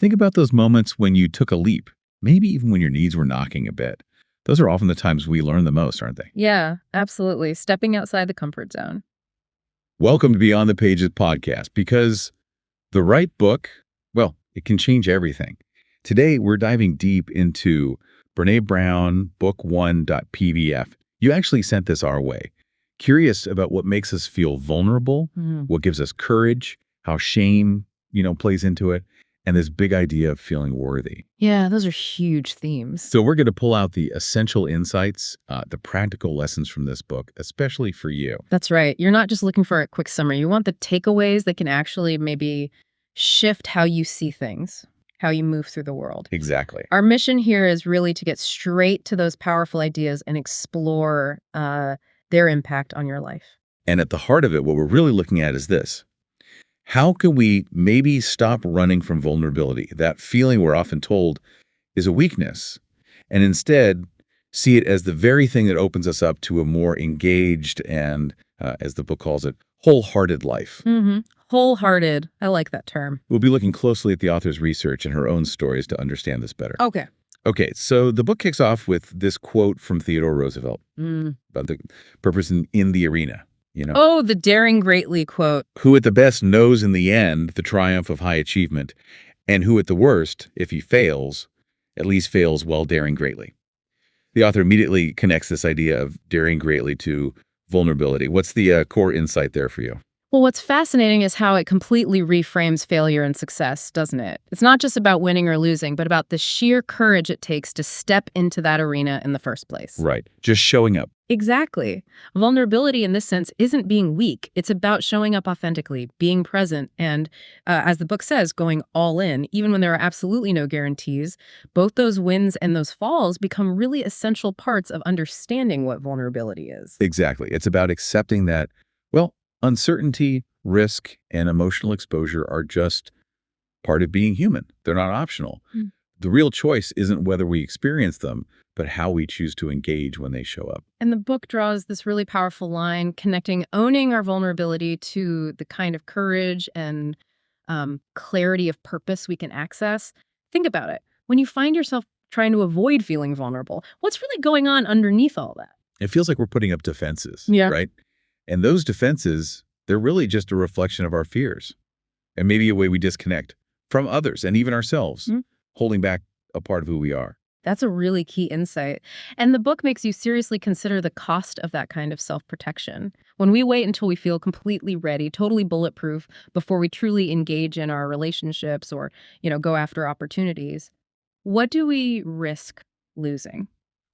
Think about those moments when you took a leap, maybe even when your knees were knocking a bit. Those are often the times we learn the most, aren't they? Yeah, absolutely. Stepping outside the comfort zone. Welcome to Beyond the Pages podcast, because the right book, well, it can change everything. Today, we're diving deep into Brené Brown, book1.pdf. You actually sent this our way. Curious about what makes us feel vulnerable, what gives us courage, how shame, plays into it, and this big idea of feeling worthy. Yeah, those are huge themes. So we're going to pull out the essential insights, the practical lessons from this book, especially for you. That's right. You're not just looking for a quick summary. You want the takeaways that can actually maybe shift how you see things, how you move through the world. Exactly. Our mission here is really to get straight to those powerful ideas and explore their impact on your life. And at the heart of it, what we're really looking at is this. How can we maybe stop running from vulnerability, that feeling we're often told is a weakness, and instead see it as the very thing that opens us up to a more engaged and, as the book calls it, wholehearted life? Wholehearted. I like that term. We'll be looking closely at the author's research and her own stories to understand this better. Okay. Okay, so the book kicks off with this quote from Theodore Roosevelt about the purpose in the arena. Oh, the daring greatly quote. Who at the best knows in the end the triumph of high achievement, and who at the worst, if he fails, at least fails while daring greatly. The author immediately connects this idea of daring greatly to vulnerability. What's the core insight there for you? Well, what's fascinating is how it completely reframes failure and success, doesn't it? It's not just about winning or losing, but about the sheer courage it takes to step into that arena in the first place. Right. Just showing up. Exactly. Vulnerability in this sense isn't being weak. It's about showing up authentically, being present, and as the book says, going all in, even when there are absolutely no guarantees. Both those wins and those falls become really essential parts of understanding what vulnerability is. Exactly. It's about accepting that, well, uncertainty, risk, and emotional exposure are just part of being human. They're not optional. The real choice isn't whether we experience them, but how we choose to engage when they show up. And the book draws this really powerful line connecting owning our vulnerability to the kind of courage and clarity of purpose we can access. Think about it. When you find yourself trying to avoid feeling vulnerable, what's really going on underneath all that? It feels like we're putting up defenses, Yeah. right? And those defenses, they're really just a reflection of our fears and maybe a way we disconnect from others and even ourselves, holding back a part of who we are. That's a really key insight. And the book makes you seriously consider the cost of that kind of self-protection. When we wait until we feel completely ready, totally bulletproof, before we truly engage in our relationships or, go after opportunities, what do we risk losing?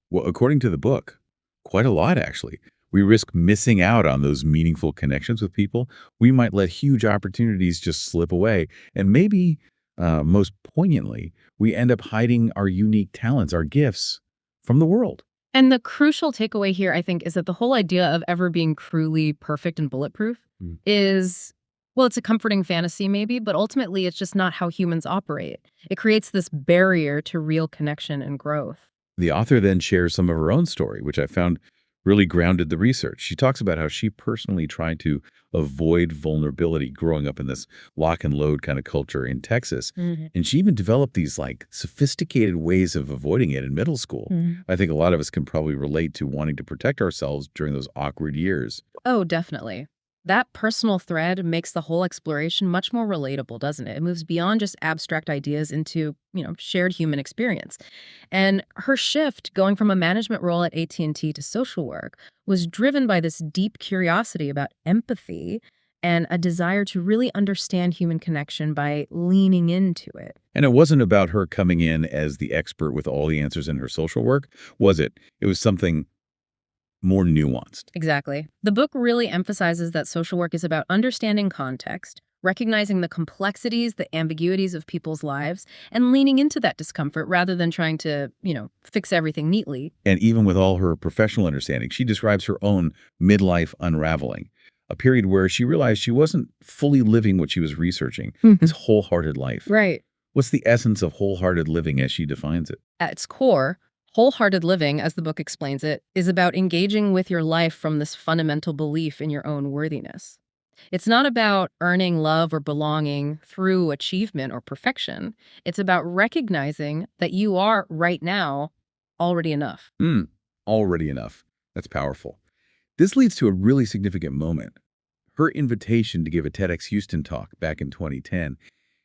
Well, according to the book, quite a lot, actually. We risk missing out on those meaningful connections with people. We might let huge opportunities just slip away. And maybe, most poignantly, we end up hiding our unique talents, our gifts from the world. And the crucial takeaway here, I think, is that the whole idea of ever being truly perfect and bulletproof is, well, it's a comforting fantasy maybe, but ultimately it's just not how humans operate. It creates this barrier to real connection and growth. The author then shares some of her own story, which I found really grounded the research. She talks about how she personally tried to avoid vulnerability growing up in this lock and load kind of culture in Texas. And she even developed these sophisticated ways of avoiding it in middle school. I think a lot of us can probably relate to wanting to protect ourselves during those awkward years. Oh, definitely. That personal thread makes the whole exploration much more relatable, doesn't it? It moves beyond just abstract ideas into, shared human experience. And her shift going from a management role at AT&T to social work was driven by this deep curiosity about empathy and a desire to really understand human connection by leaning into it. And it wasn't about her coming in as the expert with all the answers in her social work, was it? It was something more nuanced. Exactly. The book really emphasizes that social work is about understanding context, recognizing the complexities, the ambiguities of people's lives, and leaning into that discomfort rather than trying to, fix everything neatly. And even with all her professional understanding, she describes her own midlife unraveling, a period where she realized she wasn't fully living what she was researching, this wholehearted life. Right. What's the essence of wholehearted living as she defines it? At its core, wholehearted living, as the book explains it, is about engaging with your life from this fundamental belief in your own worthiness. It's not about earning love or belonging through achievement or perfection. It's about recognizing that you are right now already enough. Hmm, already enough. That's powerful. This leads to a really significant moment. Her invitation to give a TEDx Houston talk back in 2010.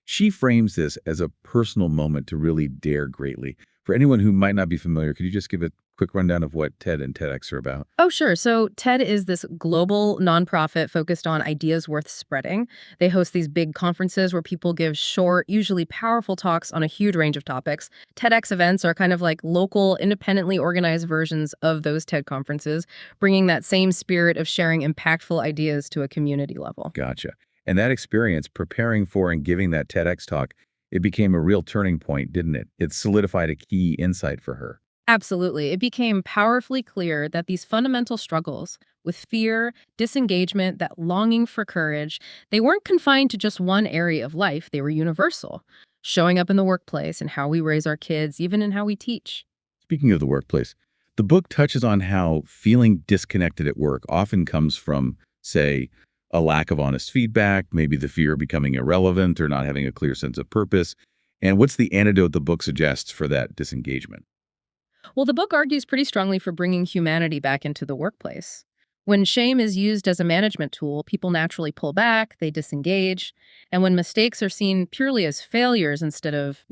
She frames this as a personal moment to really dare greatly. For anyone who might not be familiar, could you just give a quick rundown of what TED and TEDx are about? Oh, sure. So TED is this global nonprofit focused on ideas worth spreading. They host these big conferences where people give short, usually powerful talks on a huge range of topics. TEDx events are kind of like local, independently organized versions of those TED conferences, bringing that same spirit of sharing impactful ideas to a community level. Gotcha. And that experience, preparing for and giving that TEDx talk, it became a real turning point, didn't it? It solidified a key insight for her. Absolutely. It became powerfully clear that these fundamental struggles with fear, disengagement, that longing for courage, they weren't confined to just one area of life. They were universal, showing up in the workplace and how we raise our kids, even in how we teach. Speaking of the workplace, the book touches on how feeling disconnected at work often comes from, say, a lack of honest feedback, maybe the fear of becoming irrelevant or not having a clear sense of purpose. And what's the antidote the book suggests for that disengagement? Well, the book argues pretty strongly for bringing humanity back into the workplace. When shame is used as a management tool, people naturally pull back, they disengage. And when mistakes are seen purely as failures instead of,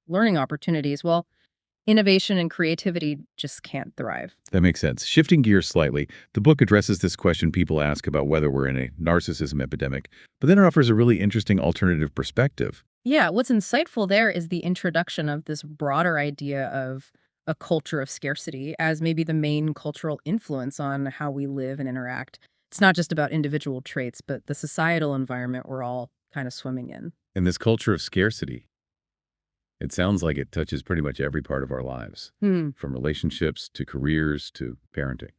learning opportunities, well, innovation and creativity just can't thrive. That makes sense. Shifting gears slightly, the book addresses this question people ask about whether we're in a narcissism epidemic, but then it offers a really interesting alternative perspective. Yeah, what's insightful there is the introduction of this broader idea of a culture of scarcity as maybe the main cultural influence on how we live and interact. It's not just about individual traits, but the societal environment we're all kind of swimming in. And this culture of scarcity, it sounds like it touches pretty much every part of our lives, Hmm. from relationships to careers to parenting.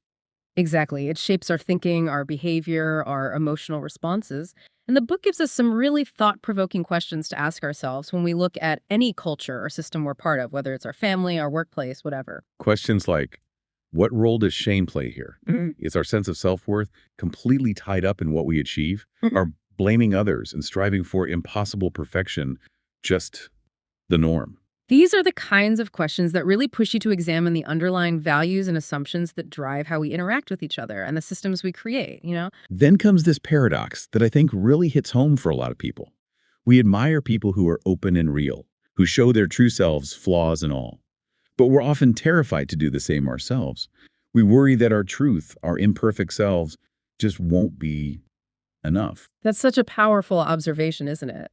Exactly. It shapes our thinking, our behavior, our emotional responses. And the book gives us some really thought provoking questions to ask ourselves when we look at any culture or system we're part of, whether it's our family, our workplace, whatever. Questions like, what role does shame play here? Is our sense of self-worth completely tied up in what we achieve? Are blaming others and striving for impossible perfection just the norm? These are the kinds of questions that really push you to examine the underlying values and assumptions that drive how we interact with each other and the systems we create. Then comes this paradox that I think really hits home for a lot of people. We admire people who are open and real, who show their true selves, flaws and all. But we're often terrified to do the same ourselves. We worry that our truth, our imperfect selves, just won't be enough. That's such a powerful observation, isn't it?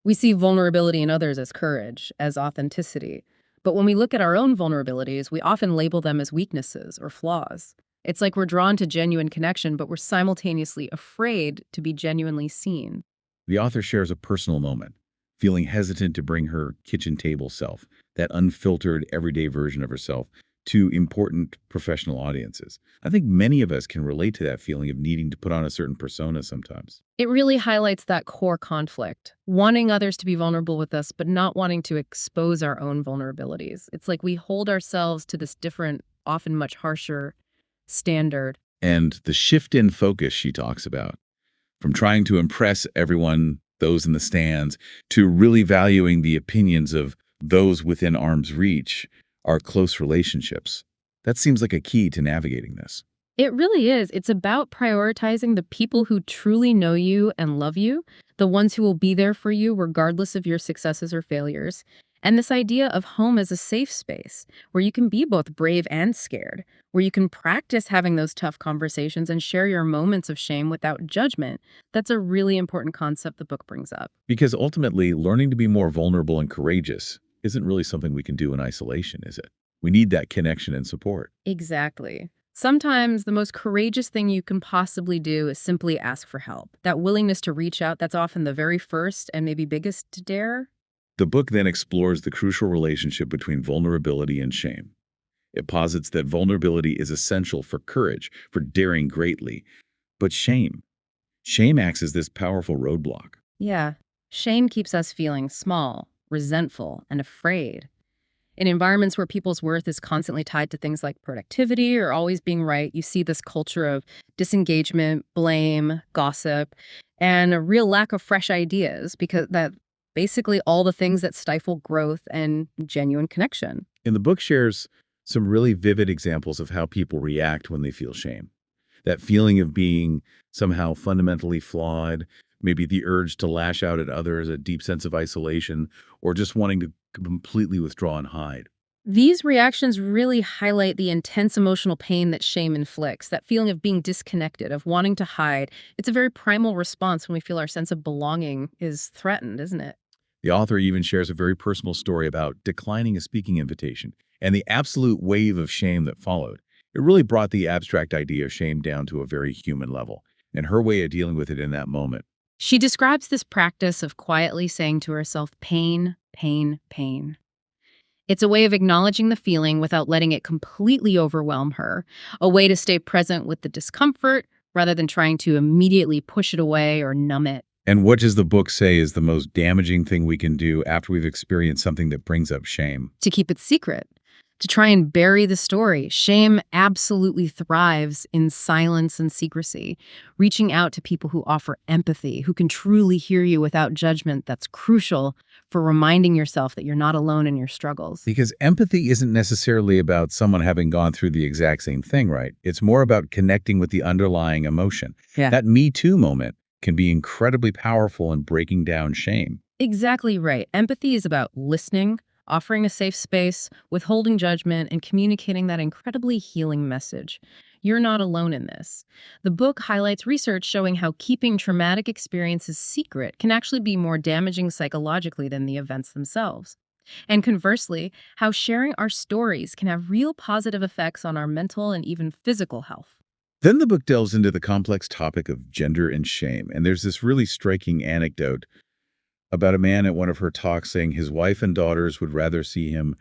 We see vulnerability in others as courage, as authenticity. But when we look at our own vulnerabilities, we often label them as weaknesses or flaws. It's like we're drawn to genuine connection, but we're simultaneously afraid to be genuinely seen. The author shares a personal moment, feeling hesitant to bring her kitchen table self, that unfiltered, everyday version of herself, to important professional audiences. I think many of us can relate to that feeling of needing to put on a certain persona sometimes. It really highlights that core conflict, wanting others to be vulnerable with us, but not wanting to expose our own vulnerabilities. It's like we hold ourselves to this different, often much harsher standard. And the shift in focus she talks about, from trying to impress everyone, those in the stands, to really valuing the opinions of those within arm's reach, our close relationships. That seems like a key to navigating this. It really is. It's about prioritizing the people who truly know you and love you, the ones who will be there for you regardless of your successes or failures. And this idea of home as a safe space where you can be both brave and scared, where you can practice having those tough conversations and share your moments of shame without judgment. That's a really important concept the book brings up. Because ultimately, learning to be more vulnerable and courageous isn't really something we can do in isolation, is it? We need that connection and support. Exactly. Sometimes the most courageous thing you can possibly do is simply ask for help. That willingness to reach out, that's often the very first and maybe biggest dare. The book then explores the crucial relationship between vulnerability and shame. It posits that vulnerability is essential for courage, for daring greatly. But shame acts as this powerful roadblock. Yeah. Shame keeps us feeling small, resentful, and afraid. In environments where people's worth is constantly tied to things like productivity or always being right, you see this culture of disengagement, blame, gossip, and a real lack of fresh ideas because that basically all the things that stifle growth and genuine connection. And the book shares some really vivid examples of how people react when they feel shame. That feeling of being somehow fundamentally flawed, maybe the urge to lash out at others, a deep sense of isolation, or just wanting to completely withdraw and hide. These reactions really highlight the intense emotional pain that shame inflicts, that feeling of being disconnected, of wanting to hide. It's a very primal response when we feel our sense of belonging is threatened, isn't it? The author even shares a very personal story about declining a speaking invitation and the absolute wave of shame that followed. It really brought the abstract idea of shame down to a very human level, and her way of dealing with it in that moment. She describes this practice of quietly saying to herself, pain, pain, pain. It's a way of acknowledging the feeling without letting it completely overwhelm her, a way to stay present with the discomfort rather than trying to immediately push it away or numb it. And what does the book say is the most damaging thing we can do after we've experienced something that brings up shame? To keep it secret, to try and bury the story. Shame absolutely thrives in silence and secrecy. Reaching out to people who offer empathy, who can truly hear you without judgment, that's crucial for reminding yourself that you're not alone in your struggles. Because empathy isn't necessarily about someone having gone through the exact same thing, right? It's more about connecting with the underlying emotion. Yeah. That Me Too moment can be incredibly powerful in breaking down shame. Exactly right. Empathy is about listening, offering a safe space, withholding judgment, and communicating that incredibly healing message. You're not alone in this. The book highlights research showing how keeping traumatic experiences secret can actually be more damaging psychologically than the events themselves. And conversely, how sharing our stories can have real positive effects on our mental and even physical health. Then the book delves into the complex topic of gender and shame. And there's this really striking anecdote about a man at one of her talks saying his wife and daughters would rather see him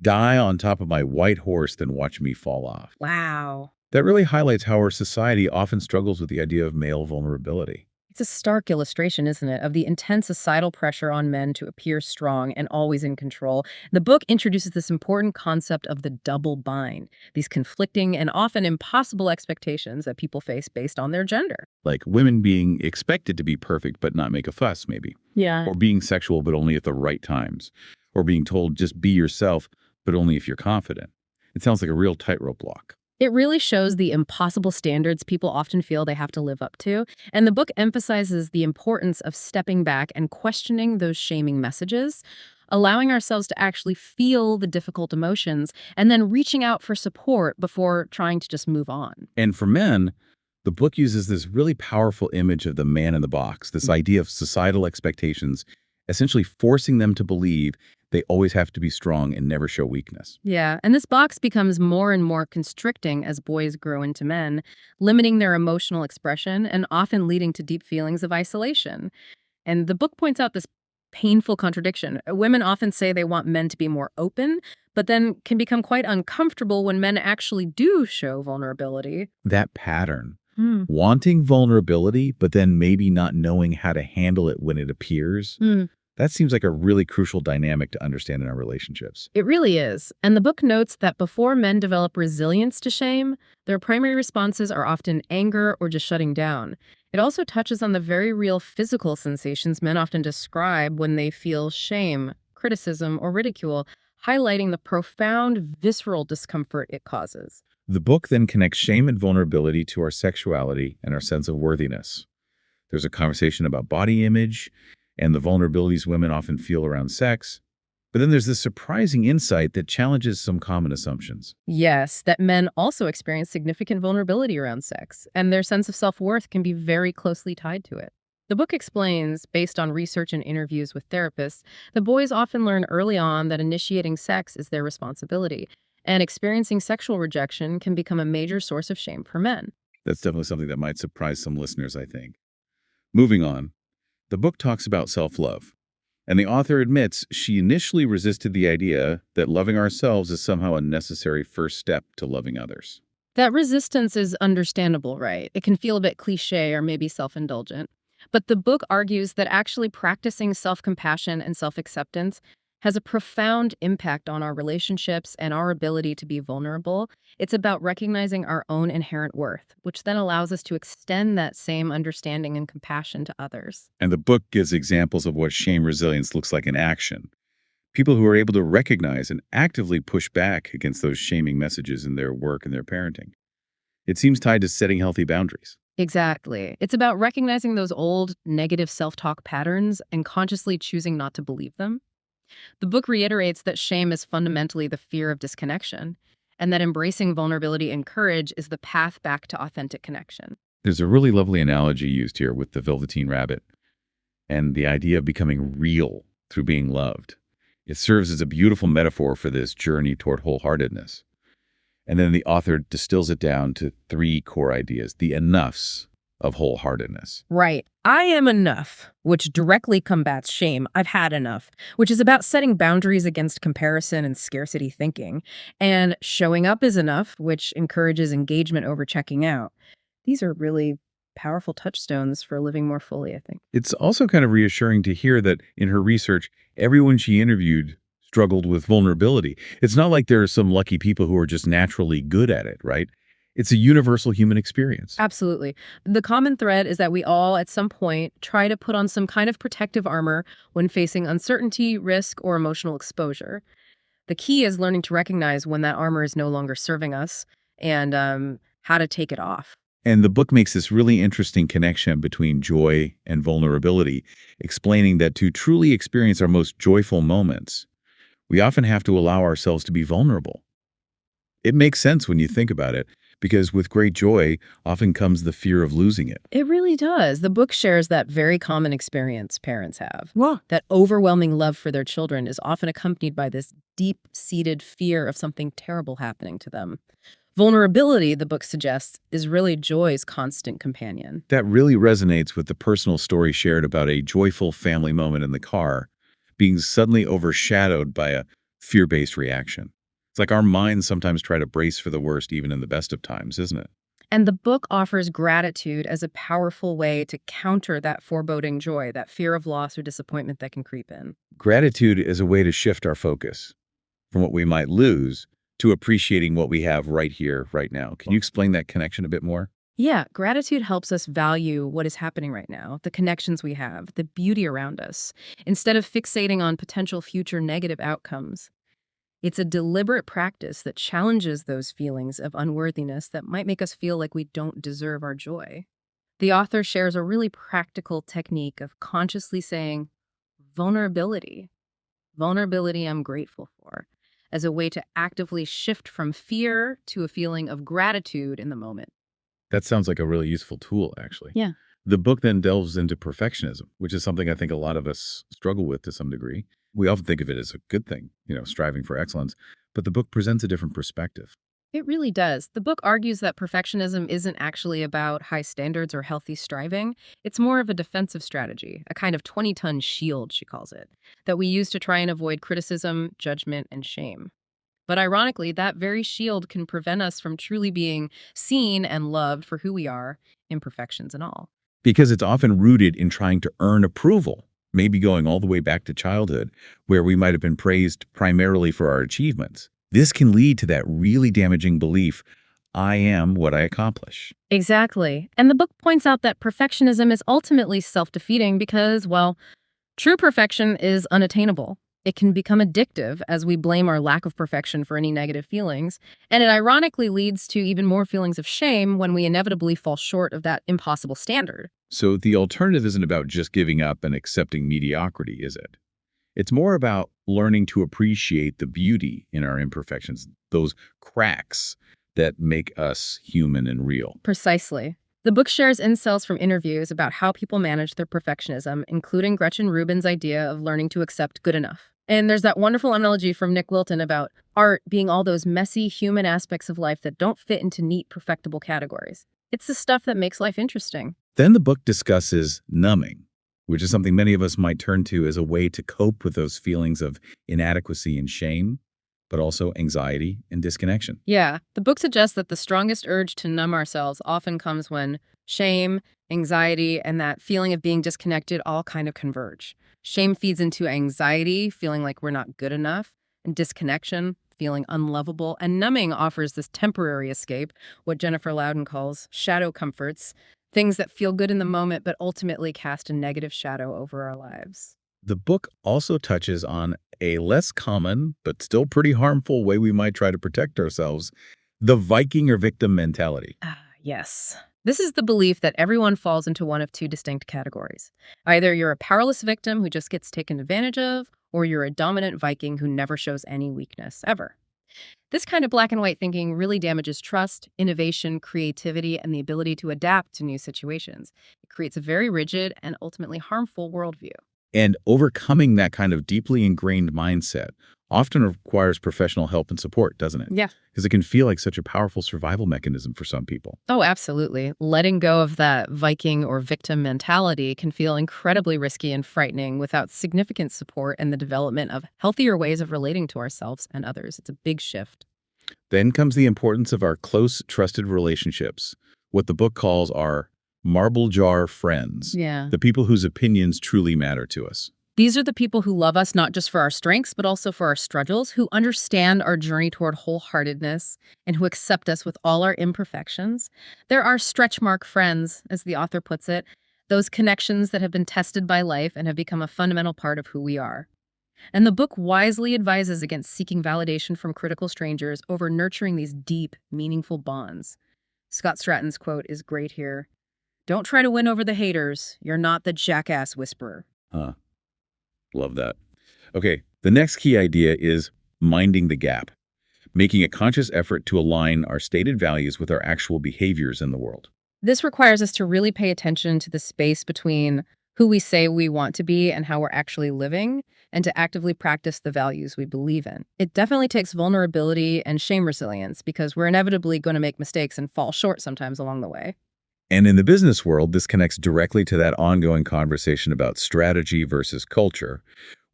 die on top of my white horse than watch me fall off. Wow. That really highlights how our society often struggles with the idea of male vulnerability. It's a stark illustration, isn't it, of the intense societal pressure on men to appear strong and always in control. The book introduces this important concept of the double bind, these conflicting and often impossible expectations that people face based on their gender. Like women being expected to be perfect but not make a fuss, maybe. Yeah. Or being sexual but only at the right times. Or being told just be yourself but only if you're confident. It sounds like a real tightrope walk. It really shows the impossible standards people often feel they have to live up to, and the book emphasizes the importance of stepping back and questioning those shaming messages, allowing ourselves to actually feel the difficult emotions, and then reaching out for support before trying to just move on. And for men, the book uses this really powerful image of the man in the box, this idea of societal expectations, essentially forcing them to believe they always have to be strong and never show weakness. Yeah, and this box becomes more and more constricting as boys grow into men, limiting their emotional expression and often leading to deep feelings of isolation. And the book points out this painful contradiction. Women often say they want men to be more open, but then can become quite uncomfortable when men actually do show vulnerability. That pattern, Hmm. wanting vulnerability, but then maybe not knowing how to handle it when it appears, Hmm. that seems like a really crucial dynamic to understand in our relationships. It really is. And the book notes that before men develop resilience to shame, their primary responses are often anger or just shutting down. It also touches on the very real physical sensations men often describe when they feel shame, criticism, or ridicule, highlighting the profound visceral discomfort it causes. The book then connects shame and vulnerability to our sexuality and our sense of worthiness. There's a conversation about body image and the vulnerabilities women often feel around sex. But then there's this surprising insight that challenges some common assumptions. Yes, that men also experience significant vulnerability around sex, and their sense of self-worth can be very closely tied to it. The book explains, based on research and interviews with therapists, that boys often learn early on that initiating sex is their responsibility, and experiencing sexual rejection can become a major source of shame for men. That's definitely something that might surprise some listeners, I think. Moving on, the book talks about self-love. And the author admits she initially resisted the idea that loving ourselves is somehow a necessary first step to loving others. That resistance is understandable, right? It can feel a bit cliche or maybe self-indulgent. But the book argues that actually practicing self-compassion and self-acceptance has a profound impact on our relationships and our ability to be vulnerable. It's about recognizing our own inherent worth, which then allows us to extend that same understanding and compassion to others. And the book gives examples of what shame resilience looks like in action. People who are able to recognize and actively push back against those shaming messages in their work and their parenting. It seems tied to setting healthy boundaries. Exactly. It's about recognizing those old negative self-talk patterns and consciously choosing not to believe them. The book reiterates that shame is fundamentally the fear of disconnection, and that embracing vulnerability and courage is the path back to authentic connection. There's a really lovely analogy used here with the Velveteen Rabbit and the idea of becoming real through being loved. It serves as a beautiful metaphor for this journey toward wholeheartedness. And then the author distills it down to three core ideas, the enoughs of wholeheartedness. Right. I am enough, which directly combats shame. I've had enough, which is about setting boundaries against comparison and scarcity thinking. And showing up is enough, which encourages engagement over checking out. These are really powerful touchstones for living more fully, I think. It's also kind of reassuring to hear that in her research, everyone she interviewed struggled with vulnerability. It's not like there are some lucky people who are just naturally good at it, right? It's a universal human experience. Absolutely. The common thread is that we all, at some point, try to put on some kind of protective armor when facing uncertainty, risk, or emotional exposure. The key is learning to recognize when that armor is no longer serving us and how to take it off. And the book makes this really interesting connection between joy and vulnerability, explaining that to truly experience our most joyful moments, we often have to allow ourselves to be vulnerable. It makes sense when you think about it, because with great joy often comes the fear of losing it. It really does. The book shares that very common experience parents have. Well, That overwhelming love for their children is often accompanied by this deep-seated fear of something terrible happening to them. Vulnerability, the book suggests, is really joy's constant companion. that really resonates with the personal story shared about a joyful family moment in the car being suddenly overshadowed by a fear-based reaction. It's like our minds sometimes try to brace for the worst even in the best of times, isn't it? And the book offers gratitude as a powerful way to counter that foreboding joy, that fear of loss or disappointment that can creep in. Gratitude is a way to shift our focus from what we might lose to appreciating what we have right here, right now. Can you explain that connection a bit more? Yeah, gratitude helps us value what is happening right now, the connections we have, the beauty around us, instead of fixating on potential future negative outcomes. It's a deliberate practice that challenges those feelings of unworthiness that might make us feel like we don't deserve our joy. The author shares a really practical technique of consciously saying, vulnerability, vulnerability I'm grateful for, as a way to actively shift from fear to a feeling of gratitude in the moment. That sounds like a really useful tool, actually. Yeah. The book then delves into perfectionism, which is something I think a lot of us struggle with to some degree. We often think of it as a good thing, striving for excellence, but the book presents a different perspective. It really does. The book argues that perfectionism isn't actually about high standards or healthy striving. It's more of a defensive strategy, a kind of 20-ton shield, she calls it, that we use to try and avoid criticism, judgment, and shame. But ironically, that very shield can prevent us from truly being seen and loved for who we are, imperfections and all. Because it's often rooted in trying to earn approval, maybe going all the way back to childhood, where we might have been praised primarily for our achievements. This can lead to that really damaging belief, I am what I accomplish. Exactly. And the book points out that perfectionism is ultimately self-defeating because, well, true perfection is unattainable. It can become addictive as we blame our lack of perfection for any negative feelings, and it ironically leads to even more feelings of shame when we inevitably fall short of that impossible standard. So the alternative isn't about just giving up and accepting mediocrity, is it? It's more about learning to appreciate the beauty in our imperfections, those cracks that make us human and real. Precisely. The book shares insights from interviews about how people manage their perfectionism, including Gretchen Rubin's idea of learning to accept good enough. And there's that wonderful analogy from Nick Wilton about art being all those messy human aspects of life that don't fit into neat, perfectible categories. It's the stuff that makes life interesting. Then the book discusses numbing, which is something many of us might turn to as a way to cope with those feelings of inadequacy and shame, but also anxiety and disconnection. Yeah, the book suggests that the strongest urge to numb ourselves often comes when shame, anxiety, and that feeling of being disconnected all kind of converge. Shame feeds into anxiety, feeling like we're not good enough, and disconnection, feeling unlovable. And numbing offers this temporary escape, what Jennifer Loudon calls shadow comforts, things that feel good in the moment but ultimately cast a negative shadow over our lives. The book also touches on a less common, but still pretty harmful way we might try to protect ourselves, the Viking or victim mentality. Yes. This is the belief that everyone falls into one of two distinct categories. Either you're a powerless victim who just gets taken advantage of, or you're a dominant Viking who never shows any weakness, ever. This kind of black and white thinking really damages trust, innovation, creativity, and the ability to adapt to new situations. It creates a very rigid and ultimately harmful worldview. And overcoming that kind of deeply ingrained mindset often requires professional help and support, doesn't it? Yeah. Because it can feel like such a powerful survival mechanism for some people. Oh, absolutely. Letting go of that Viking or victim mentality can feel incredibly risky and frightening without significant support and the development of healthier ways of relating to ourselves and others. It's a big shift. Then comes the importance of our close, trusted relationships, what the book calls our marble jar friends, Yeah. the people whose opinions truly matter to us. These are the people who love us not just for our strengths, but also for our struggles, who understand our journey toward wholeheartedness, and who accept us with all our imperfections. There are stretch mark friends, as the author puts it, those connections that have been tested by life and have become a fundamental part of who we are. And the book wisely advises against seeking validation from critical strangers over nurturing these deep, meaningful bonds. Scott Stratton's quote is great here. Don't try to win over the haters. You're not the jackass whisperer. Huh. Love that. Okay, the next key idea is minding the gap, making a conscious effort to align our stated values with our actual behaviors in the world. This requires us to really pay attention to the space between who we say we want to be and how we're actually living, and to actively practice the values we believe in. It definitely takes vulnerability and shame resilience because we're inevitably going to make mistakes and fall short sometimes along the way. And in the business world, this connects directly to that ongoing conversation about strategy versus culture,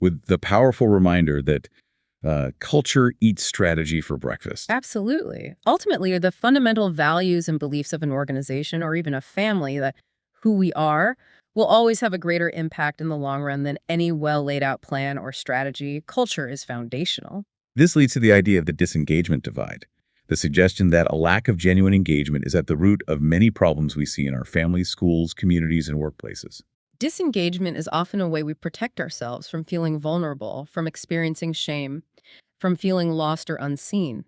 with the powerful reminder that culture eats strategy for breakfast. Absolutely. Ultimately, the fundamental values and beliefs of an organization or even a family, that who we are, will always have a greater impact in the long run than any well laid out plan or strategy. Culture is foundational. This leads to the idea of the disengagement divide, the suggestion that a lack of genuine engagement is at the root of many problems we see in our families, schools, communities, and workplaces. Disengagement is often a way we protect ourselves from feeling vulnerable, from experiencing shame, from feeling lost or unseen.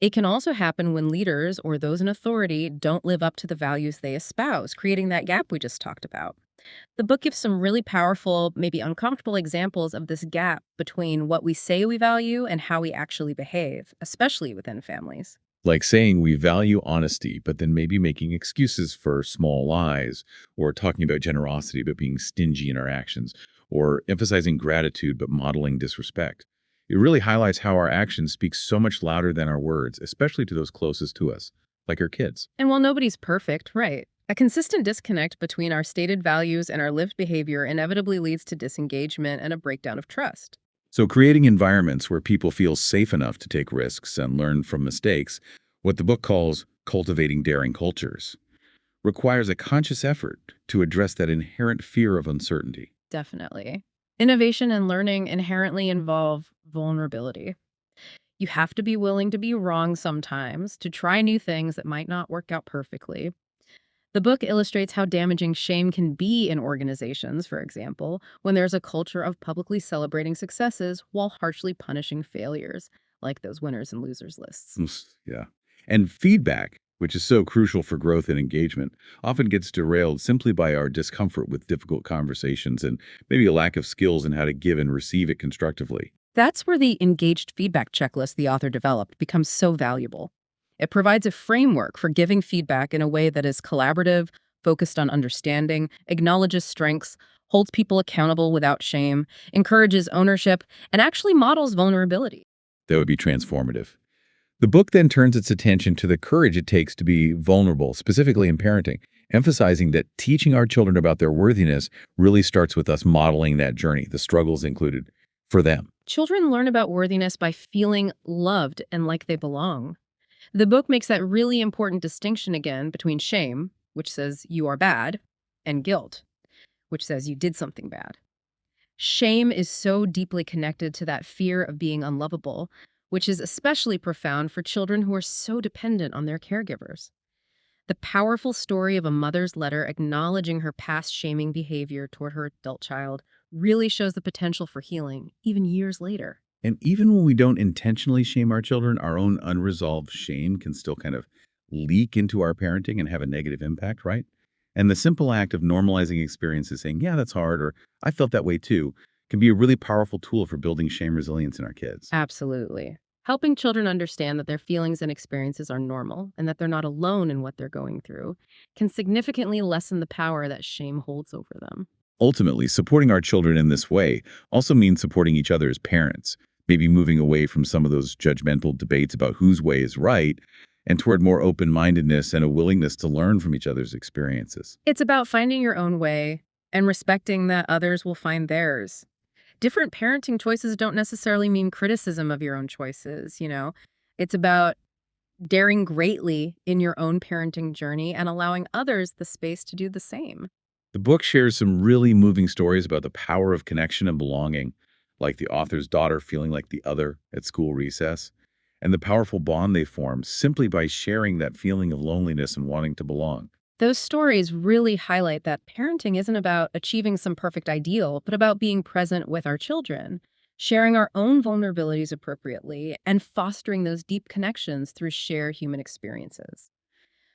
It can also happen when leaders or those in authority don't live up to the values they espouse, creating that gap we just talked about. The book gives some really powerful, maybe uncomfortable examples of this gap between what we say we value and how we actually behave, especially within families. Like saying we value honesty, but then maybe making excuses for small lies, or talking about generosity, but being stingy in our actions, or emphasizing gratitude, but modeling disrespect. It really highlights how our actions speak so much louder than our words, especially to those closest to us, like our kids. And while nobody's perfect, right, a consistent disconnect between our stated values and our lived behavior inevitably leads to disengagement and a breakdown of trust. So creating environments where people feel safe enough to take risks and learn from mistakes, what the book calls cultivating daring cultures, requires a conscious effort to address that inherent fear of uncertainty. Definitely. Innovation and learning inherently involve vulnerability. You have to be willing to be wrong sometimes, to try new things that might not work out perfectly. The book illustrates how damaging shame can be in organizations, for example, when there's a culture of publicly celebrating successes while harshly punishing failures, like those winners and losers lists. Yeah. And feedback, which is so crucial for growth and engagement, often gets derailed simply by our discomfort with difficult conversations and maybe a lack of skills in how to give and receive it constructively. That's where the engaged feedback checklist the author developed becomes so valuable. It provides a framework for giving feedback in a way that is collaborative, focused on understanding, acknowledges strengths, holds people accountable without shame, encourages ownership, and actually models vulnerability. That would be transformative. The book then turns its attention to the courage it takes to be vulnerable, specifically in parenting, emphasizing that teaching our children about their worthiness really starts with us modeling that journey, the struggles included, for them. Children learn about worthiness by feeling loved and like they belong. The book makes that really important distinction again between shame, which says you are bad, and guilt, which says you did something bad. Shame is so deeply connected to that fear of being unlovable, which is especially profound for children who are so dependent on their caregivers. The powerful story of a mother's letter acknowledging her past shaming behavior toward her adult child really shows the potential for healing, even years later. And even when we don't intentionally shame our children, our own unresolved shame can still kind of leak into our parenting and have a negative impact, right? And the simple act of normalizing experiences, saying, yeah, that's hard, or I felt that way too, can be a really powerful tool for building shame resilience in our kids. Absolutely. Helping children understand that their feelings and experiences are normal and that they're not alone in what they're going through can significantly lessen the power that shame holds over them. Ultimately, supporting our children in this way also means supporting each other as parents, maybe moving away from some of those judgmental debates about whose way is right and toward more open-mindedness and a willingness to learn from each other's experiences. It's about finding your own way and respecting that others will find theirs. Different parenting choices don't necessarily mean criticism of your own choices. It's about daring greatly in your own parenting journey and allowing others the space to do the same. The book shares some really moving stories about the power of connection and belonging, like the author's daughter feeling like the other at school recess, and the powerful bond they form simply by sharing that feeling of loneliness and wanting to belong. Those stories really highlight that parenting isn't about achieving some perfect ideal, but about being present with our children, sharing our own vulnerabilities appropriately, and fostering those deep connections through shared human experiences.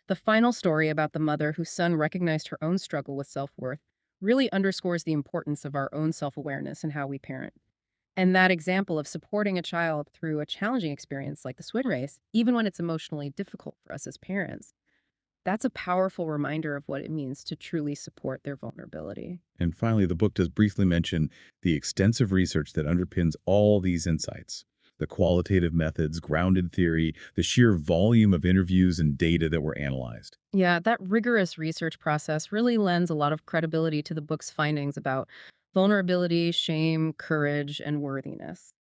The final story about the mother whose son recognized her own struggle with self-worth really underscores the importance of our own self-awareness and how we parent. And that example of supporting a child through a challenging experience like the swim race, even when it's emotionally difficult for us as parents, that's a powerful reminder of what it means to truly support their vulnerability. And finally, the book does briefly mention the extensive research that underpins all these insights. The qualitative methods, grounded theory, the sheer volume of interviews and data that were analyzed. Yeah, that rigorous research process really lends a lot of credibility to the book's findings about vulnerability, shame, courage, and worthiness.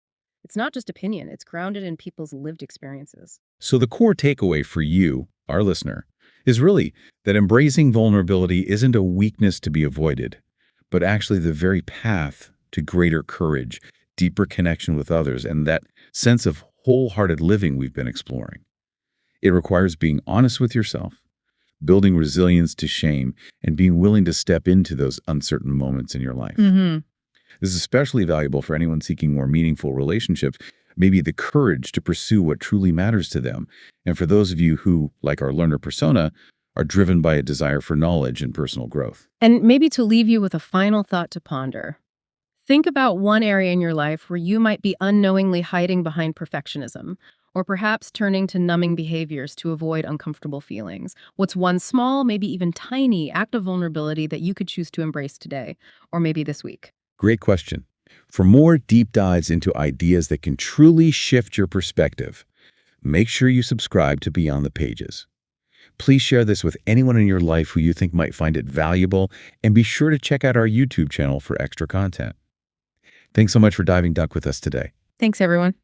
It's not just opinion, it's grounded in people's lived experiences. So the core takeaway for you, our listener, is really that embracing vulnerability isn't a weakness to be avoided, but actually the very path to greater courage, deeper connection with others, and that sense of wholehearted living we've been exploring. It requires being honest with yourself, building resilience to shame, and being willing to step into those uncertain moments in your life. Hmm. This is especially valuable for anyone seeking more meaningful relationships, maybe the courage to pursue what truly matters to them, and for those of you who, like our learner persona, are driven by a desire for knowledge and personal growth. And maybe to leave you with a final thought to ponder. Think about one area in your life where you might be unknowingly hiding behind perfectionism, or perhaps turning to numbing behaviors to avoid uncomfortable feelings. What's one small, maybe even tiny act of vulnerability that you could choose to embrace today, or maybe this week? Great question. For more deep dives into ideas that can truly shift your perspective, make sure you subscribe to Beyond the Pages. Please share this with anyone in your life who you think might find it valuable, and be sure to check out our YouTube channel for extra content. Thanks so much for diving duck with us today. Thanks, everyone.